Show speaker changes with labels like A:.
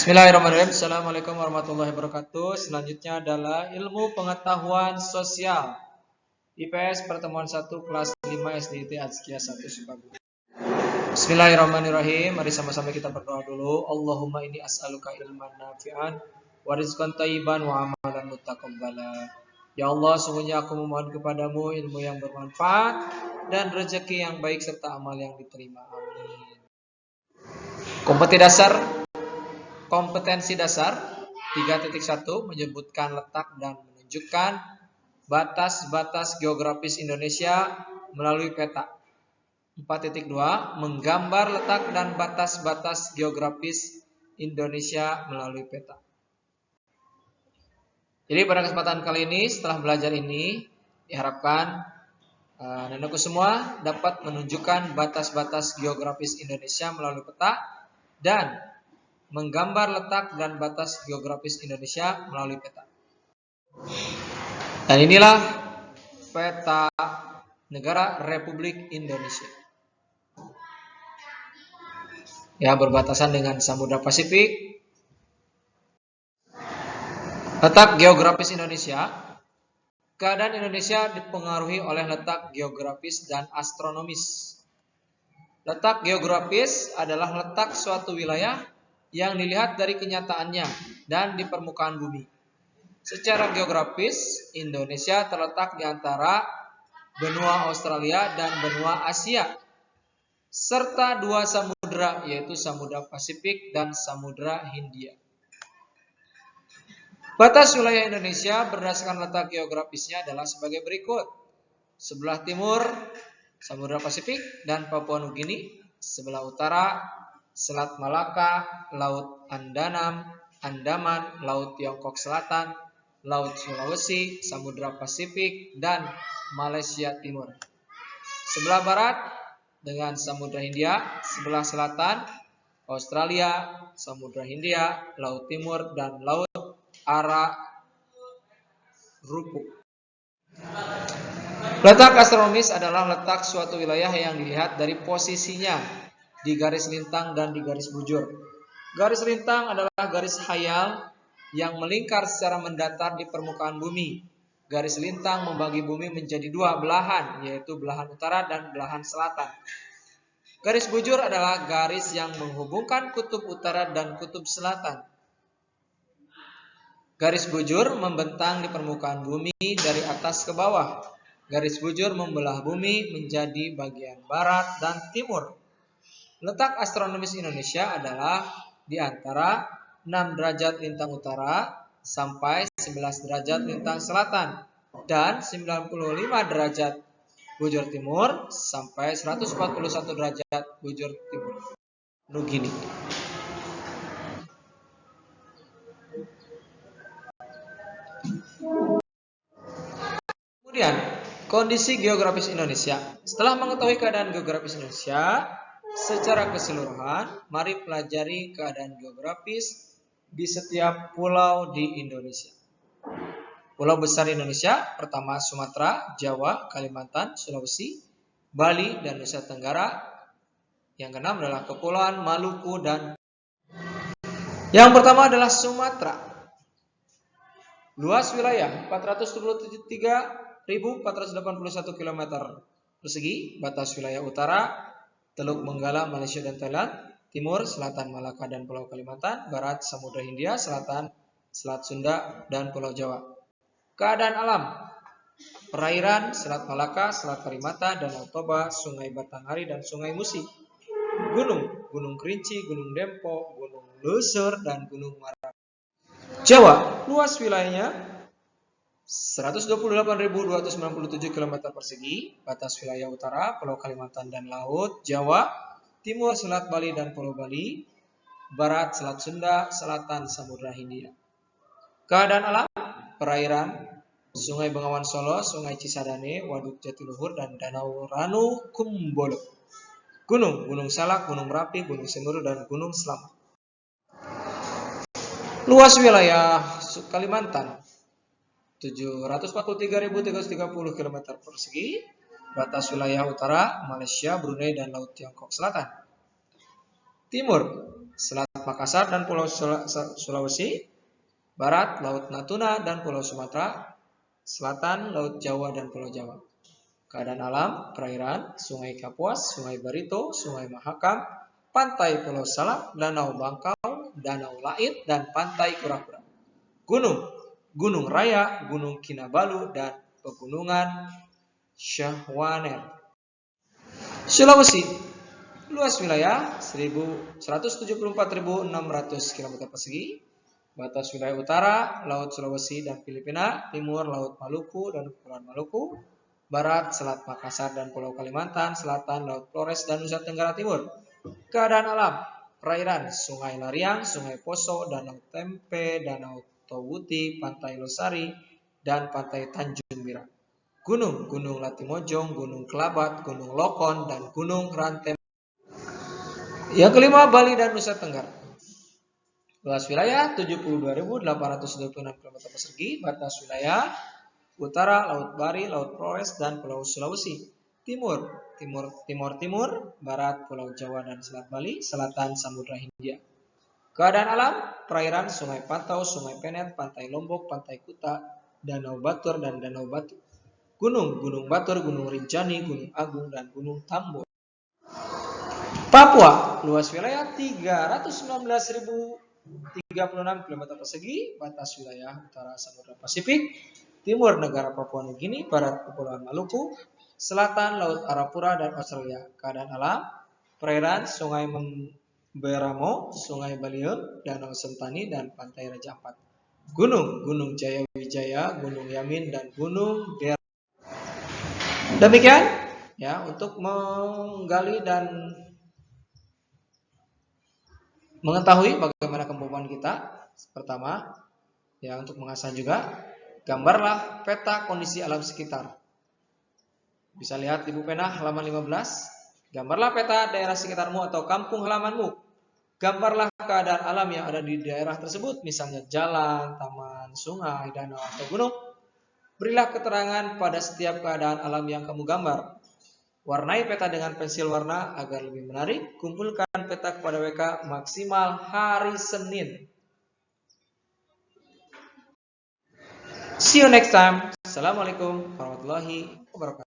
A: Bismillahirrahmanirrahim. Assalamualaikum warahmatullahi wabarakatuh. Selanjutnya adalah ilmu pengetahuan sosial. IPS pertemuan 1 kelas 5 SDIT Azkia 1 Sukabumi. Bismillahirrahmanirrahim. Mari sama-sama kita berdoa dulu. Allahumma inni as'aluka ilman nafi'an wa rizqan thayyiban wa amalan mutaqabbala. Ya Allah, sungguhnya aku memohon kepadamu ilmu yang bermanfaat dan rezeki yang baik serta amal yang diterima. Amin. Kompetensi dasar 3.1 menyebutkan letak dan menunjukkan batas-batas geografis Indonesia melalui peta. 4.2 menggambar letak dan batas-batas geografis Indonesia melalui peta. Jadi pada kesempatan kali ini, setelah belajar ini, diharapkan nenek semua dapat menunjukkan batas-batas geografis Indonesia melalui peta dan menggambar letak dan batas geografis Indonesia melalui peta. Dan inilah peta negara Republik Indonesia. Ya, berbatasan dengan Samudra Pasifik. Letak geografis Indonesia. Keadaan Indonesia dipengaruhi oleh letak geografis dan astronomis. Letak geografis adalah letak suatu wilayah yang dilihat dari kenyataannya dan di permukaan bumi. Secara geografis, Indonesia terletak di antara benua Australia dan benua Asia, serta dua samudra, yaitu Samudra Pasifik dan Samudra Hindia. Batas wilayah Indonesia berdasarkan letak geografisnya adalah sebagai berikut. Sebelah timur, Samudra Pasifik dan Papua Nugini. Sebelah utara, Selat Malaka, Laut Andaman, Laut Tiongkok Selatan, Laut Sulawesi, Samudra Pasifik, dan Malaysia Timur. Sebelah barat dengan Samudra Hindia, sebelah selatan Australia, Samudra Hindia, Laut Timur, dan Laut Ararupu. Letak astronomis adalah letak suatu wilayah yang dilihat dari posisinya di garis lintang dan di garis bujur. Garis lintang adalah garis khayal yang melingkar secara mendatar di permukaan bumi. Garis lintang membagi bumi menjadi dua belahan, yaitu belahan utara dan belahan selatan. Garis bujur adalah garis yang menghubungkan kutub utara dan kutub selatan. Garis bujur membentang di permukaan bumi dari atas ke bawah. Garis bujur membelah bumi menjadi bagian barat dan timur. Letak astronomis Indonesia adalah di antara 6 derajat lintang utara sampai 11 derajat lintang selatan dan 95 derajat bujur timur sampai 141 derajat bujur timur Nugini. Kemudian, kondisi geografis Indonesia. Setelah mengetahui keadaan geografis Indonesia secara keseluruhan, mari pelajari keadaan geografis di setiap pulau di Indonesia. Pulau besar Indonesia, pertama Sumatera, Jawa, Kalimantan, Sulawesi, Bali, dan Nusa Tenggara. Yang keenam adalah Kepulauan Maluku dan yang pertama adalah Sumatera. Luas wilayah 473.481 km persegi, batas wilayah utara Teluk Benggala, Malaysia dan Thailand, timur, selatan Malaka dan Pulau Kalimantan, barat Samudra Hindia, selatan Selat Sunda dan Pulau Jawa. Keadaan alam, perairan Selat Malaka, Selat Karimata, Danau Toba, Sungai Batanghari dan Sungai Musi. Gunung, Gunung Kerinci, Gunung Dempo, Gunung Leuser dan Gunung Marapi. Jawa, luas wilayahnya 128.297 km persegi, batas wilayah utara Pulau Kalimantan dan Laut Jawa, timur Selat Bali dan Pulau Bali, barat Selat Sunda, selatan Samudra Hindia. Keadaan alam, perairan Sungai Bengawan Solo, Sungai Cisadane, Waduk Jatiluhur dan Danau Ranu Kumbolo. Gunung, Gunung Salak, Gunung Merapi, Gunung Semeru dan Gunung Selamat. Luas wilayah Kalimantan 743.330 km persegi, batas wilayah utara Malaysia, Brunei, dan Laut Tiongkok Selatan. Timur Selat Makassar dan Pulau Sulawesi, Barat Laut Natuna dan Pulau Sumatera, Selatan Laut Jawa dan Pulau Jawa. Keadaan alam, perairan, Sungai Kapuas, Sungai Barito, Sungai Mahakam, Pantai Pulau Salak, Danau Bangkau, Danau Lait, dan Pantai Kura-Kura. Gunung, Gunung Raya, Gunung Kinabalu, dan Pegunungan Syahwaner. Sulawesi, luas wilayah 174.600 km persegi, batas wilayah utara, Laut Sulawesi dan Filipina, timur, Laut Maluku dan Kepulauan Maluku, barat, Selat Makassar dan Pulau Kalimantan, selatan, Laut Flores dan Nusa Tenggara Timur. Keadaan alam, perairan, Sungai Lariang, Sungai Poso, Danau Tempe, Danau Towuti, Pantai Losari, dan Pantai Tanjung Bira. Gunung, Gunung Latimojong, Gunung Kelabat, Gunung Lokon, dan Gunung Rantem. Yang kelima, Bali dan Nusa Tenggara. Luas wilayah 72.826 km persegi, batas wilayah utara, Laut Bari, Laut Flores, dan Pulau Sulawesi. Timur, barat, Pulau Jawa dan Selat Bali, selatan, Samudra Hindia. Keadaan alam, perairan, Sungai Pantau, Sungai Penet, Pantai Lombok, Pantai Kuta, Danau Batur, dan Danau Batu. Gunung, Gunung Batur, Gunung Rinjani, Gunung Agung, dan Gunung Tambor. Papua, luas wilayah 319.036 km persegi, batas wilayah utara Samudra Pasifik, timur negara Papua Nugini, barat Kepulauan Maluku, selatan Laut Arafura dan Australia. Keadaan alam, perairan, Sungai Memberamo, Sungai Baliun, Danau Sentani, dan Pantai Raja Ampat. Gunung, Gunung Jaya Wijaya, Gunung Yamin, dan Gunung Der. Demikian ya untuk menggali dan mengetahui bagaimana kemampuan kita. Pertama, ya untuk mengasah juga, gambarlah peta kondisi alam sekitar. Bisa lihat di buku pena halaman 15. Gambarlah peta daerah sekitarmu atau kampung halamanmu. Gambarlah keadaan alam yang ada di daerah tersebut, misalnya jalan, taman, sungai, danau, atau gunung. Berilah keterangan pada setiap keadaan alam yang kamu gambar. Warnai peta dengan pensil warna agar lebih menarik. Kumpulkan peta kepada WK maksimal hari Senin. See you next time. Assalamualaikum warahmatullahi wabarakatuh.